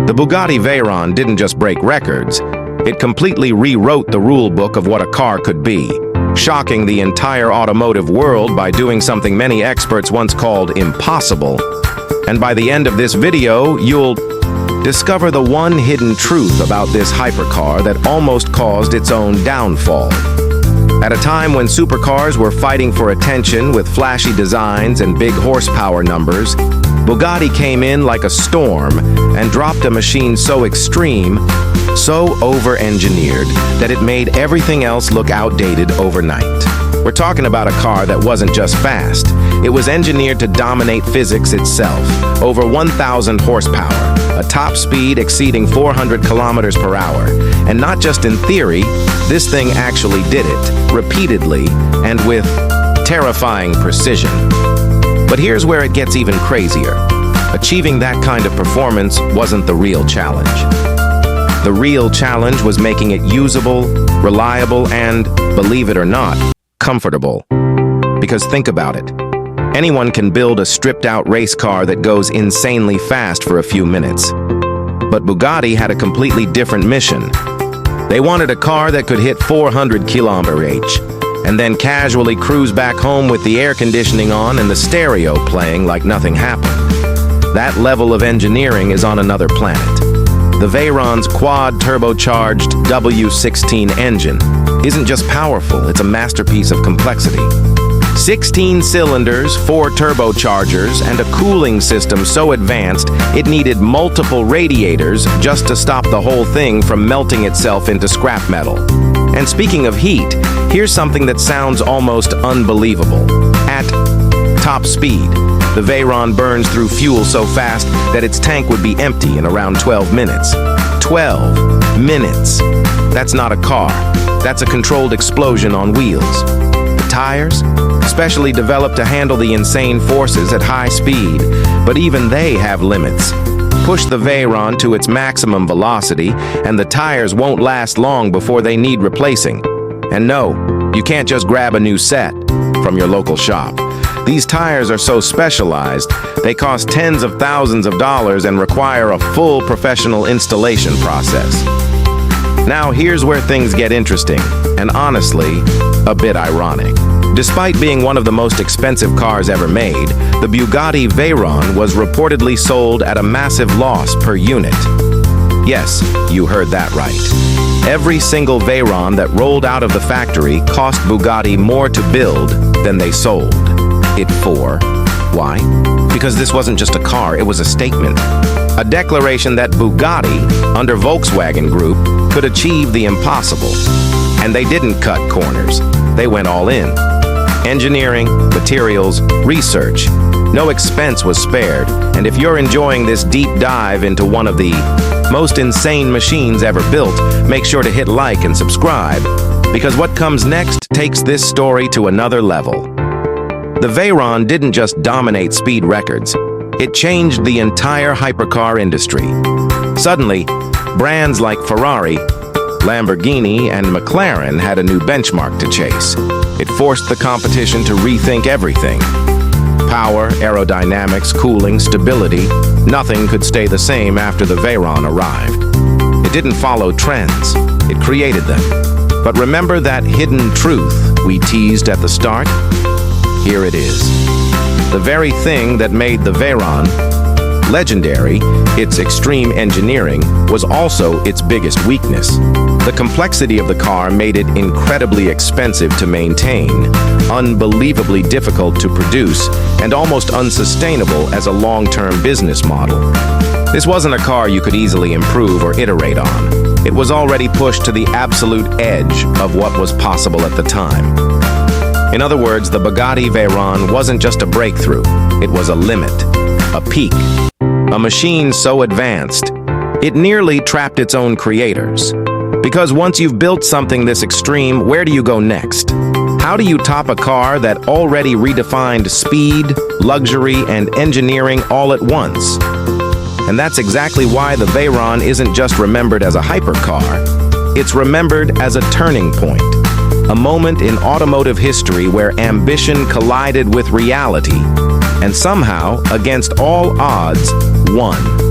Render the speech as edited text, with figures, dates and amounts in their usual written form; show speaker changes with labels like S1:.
S1: The Bugatti Veyron didn't just break records, it completely rewrote the rule book of what a car could be, shocking the entire automotive world by doing something many experts once called impossible. And by the end of this video, you'll discover the one hidden truth about this hypercar that almost caused its own downfall. At a time when supercars were fighting for attention with flashy designs and big horsepower numbers, Bugatti came in like a storm and dropped a machine so extreme, so over-engineered, that it made everything else look outdated overnight. We're talking about a car that wasn't just fast. It was engineered to dominate physics itself. Over 1,000 horsepower, a top speed exceeding 400 kilometers per hour. And not just in theory, this thing actually did it, repeatedly, and with terrifying precision. But here's where it gets even crazier. Achieving that kind of performance wasn't the real challenge. The real challenge was making it usable, reliable, and, believe it or not, comfortable. Because think about it. Anyone can build a stripped-out race car that goes insanely fast for a few minutes. But Bugatti had a completely different mission. They wanted a car that could hit 400 km/h, and then casually cruise back home with the air conditioning on and the stereo playing like nothing happened. That level of engineering is on another planet. The Veyron's quad-turbocharged W16 engine isn't just powerful, it's a masterpiece of complexity. 16 cylinders, 4 turbochargers, and a cooling system so advanced it needed multiple radiators just to stop the whole thing from melting itself into scrap metal. And speaking of heat, here's something that sounds almost unbelievable. At top speed, the Veyron burns through fuel so fast that its tank would be empty in around 12 minutes. 12 minutes! That's not a car. That's a controlled explosion on wheels. The tires? Specially developed to handle the insane forces at high speed, but even they have limits. Push the Veyron to its maximum velocity, and the tires won't last long before they need replacing. And no, you can't just grab a new set from your local shop. These tires are so specialized, they cost tens of thousands of dollars and require a full professional installation process. Now here's where things get interesting, and honestly, a bit ironic. Despite being one of the most expensive cars ever made, the Bugatti Veyron was reportedly sold at a massive loss per unit. Yes, you heard that right. Every single Veyron that rolled out of the factory cost Bugatti more to build than they sold it for. Why? Because this wasn't just a car, it was a statement. A declaration that Bugatti, under Volkswagen Group, could achieve the impossible. And they didn't cut corners. They went all in. Engineering, materials, research. No expense was spared. And if you're enjoying this deep dive into one of the most insane machines ever built, make sure to hit like and subscribe, because what comes next takes this story to another level. The Veyron didn't just dominate speed records. It changed the entire hypercar industry. Suddenly, brands like Ferrari, Lamborghini, and McLaren had a new benchmark to chase. It forced the competition to rethink everything. Power, aerodynamics, cooling, stability, nothing could stay the same after the Veyron arrived. It didn't follow trends, it created them. But remember that hidden truth we teased at the start? Here it is. The very thing that made the Veyron legendary, its extreme engineering, was also its biggest weakness. The complexity of the car made it incredibly expensive to maintain, unbelievably difficult to produce, and almost unsustainable as a long-term business model. This wasn't a car you could easily improve or iterate on. It was already pushed to the absolute edge of what was possible at the time. In other words, the Bugatti Veyron wasn't just a breakthrough, it was a limit, a peak, a machine so advanced, it nearly trapped its own creators. Because once you've built something this extreme, where do you go next? How do you top a car that already redefined speed, luxury, and engineering all at once? And that's exactly why the Veyron isn't just remembered as a hypercar, it's remembered as a turning point. A moment in automotive history where ambition collided with reality, and somehow, against all odds, won.